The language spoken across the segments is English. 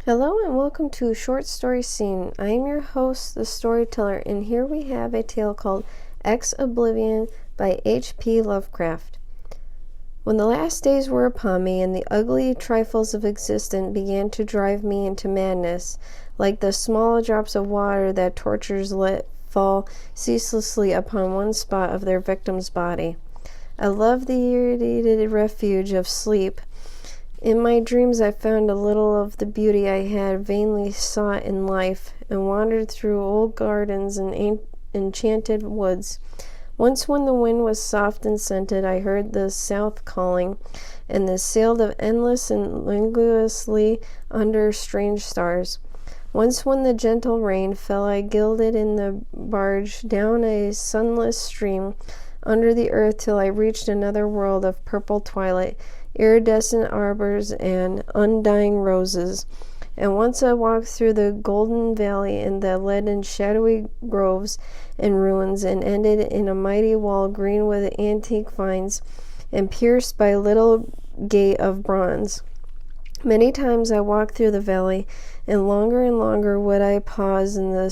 Hello and welcome to Short Story Scene. I am your host, the storyteller, and here we have a tale called Oblivione by H.P. Lovecraft. When the last days were upon me and the ugly trifles of existence began to drive me into madness, like the small drops of water that torturers let fall ceaselessly upon one spot of their victim's body, I loved the irradiated refuge of sleep. In my dreams I found a little of the beauty I had vainly sought in life, and wandered through old gardens and enchanted woods. Once when the wind was soft and scented, I heard the south calling, and sailed of endless and languorously under strange stars. Once when the gentle rain fell, I gilded in the barge down a sunless stream under the earth till I reached another world of purple twilight, iridescent arbors and undying roses. And once I walked through the golden valley and that led in shadowy groves and ruins, and ended in a mighty wall green with antique vines and pierced by a little gate of bronze. Many times I walked through the valley, and longer would I pause in the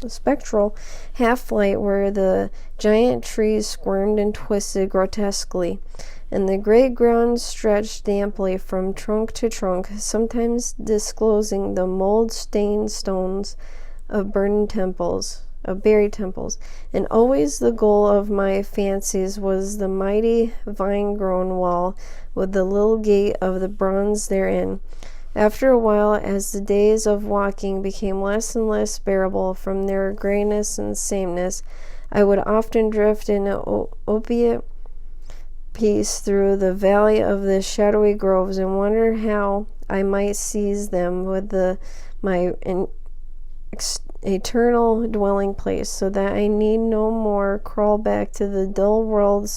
spectral half-light where the giant trees squirmed and twisted grotesquely, and the great ground stretched damply from trunk to trunk, sometimes disclosing the mold-stained stones of buried temples. And always the goal of my fancies was the mighty vine-grown wall with the little gate of the bronze therein. After a while, as the days of walking became less and less bearable from their grayness and sameness, I would often drift in an opiate peace through the valley of the shadowy groves, and wonder how I might seize them with my eternal dwelling place, so that I need no more crawl back to the dull world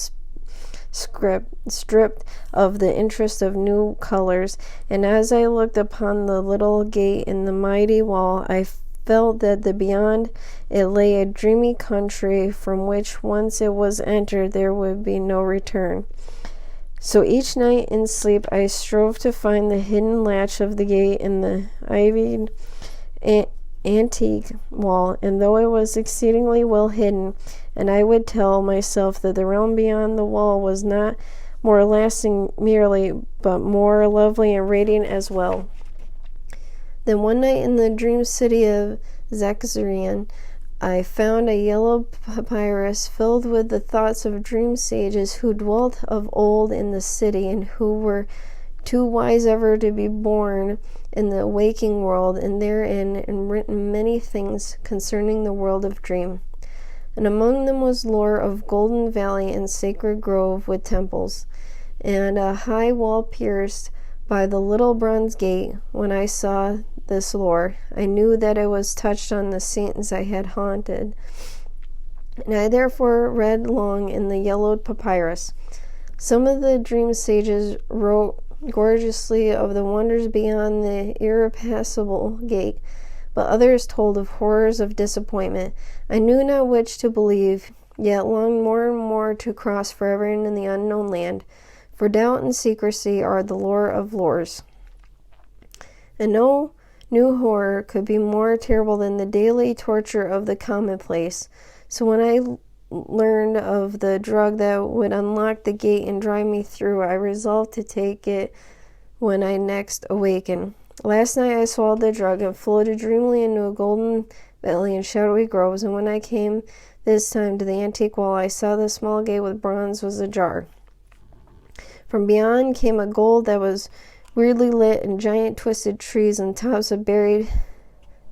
stripped of the interest of new colors. And as I looked upon the little gate in the mighty wall, I felt that beyond it lay a dreamy country from which, once it was entered, there would be no return. So each night in sleep I strove to find the hidden latch of the gate in the ivied antique wall, and though it was exceedingly well hidden, and I would tell myself that the realm beyond the wall was not more lasting merely, but more lovely and radiant as well. Then one night in the dream city of Zaxarian, I found a yellow papyrus filled with the thoughts of dream sages who dwelt of old in the city, and who were too wise ever to be born in the waking world, and therein and written many things concerning the world of dream. And among them was lore of golden valley and sacred grove with temples, and a high wall pierced by the little bronze gate. When I saw this lore, I knew that it was touched on the saints I had haunted, and I therefore read long in the yellowed papyrus. Some of the dream sages wrote gorgeously of the wonders beyond the irrepassable gate, but others told of horrors of disappointment. I knew not which to believe, yet longed more and more to cross forever in the unknown land, for doubt and secrecy are the lore of lores, and no new horror could be more terrible than the daily torture of the commonplace. So when I learned of the drug that would unlock the gate and drive me through, I resolved to take it when I next awakened. Last night I swallowed the drug and floated dreamily into a golden valley and shadowy groves, and when I came this time to the antique wall, I saw the small gate with bronze was ajar. From beyond came a gold that was weirdly lit, and giant twisted trees and tops of buried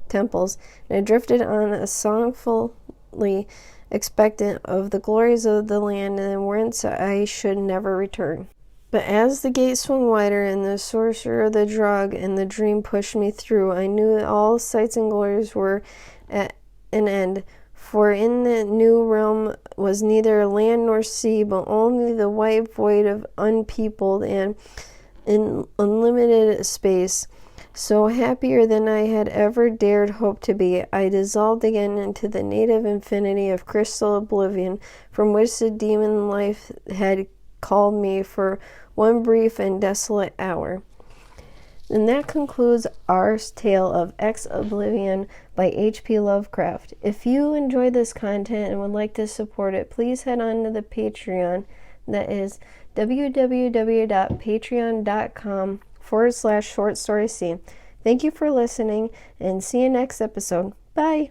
temples, and I drifted on a songfully expectant of the glories of the land, and whence I should never return. But as the gate swung wider, and the sorcerer of the drug and the dream pushed me through, I knew that all sights and glories were at an end, for in the new realm was neither land nor sea, but only the white void of unpeopled and unlimited space. So happier than I had ever dared hope to be, I dissolved again into the native infinity of crystal oblivion, from which the demon life had called me for one brief and desolate hour. And that concludes our tale of Oblivion by H.P. Lovecraft. If you enjoy this content and would like to support it, please head on to the Patreon. That is www.patreon.com/shortstoryscene. Thank you for listening, and see you next episode. Bye!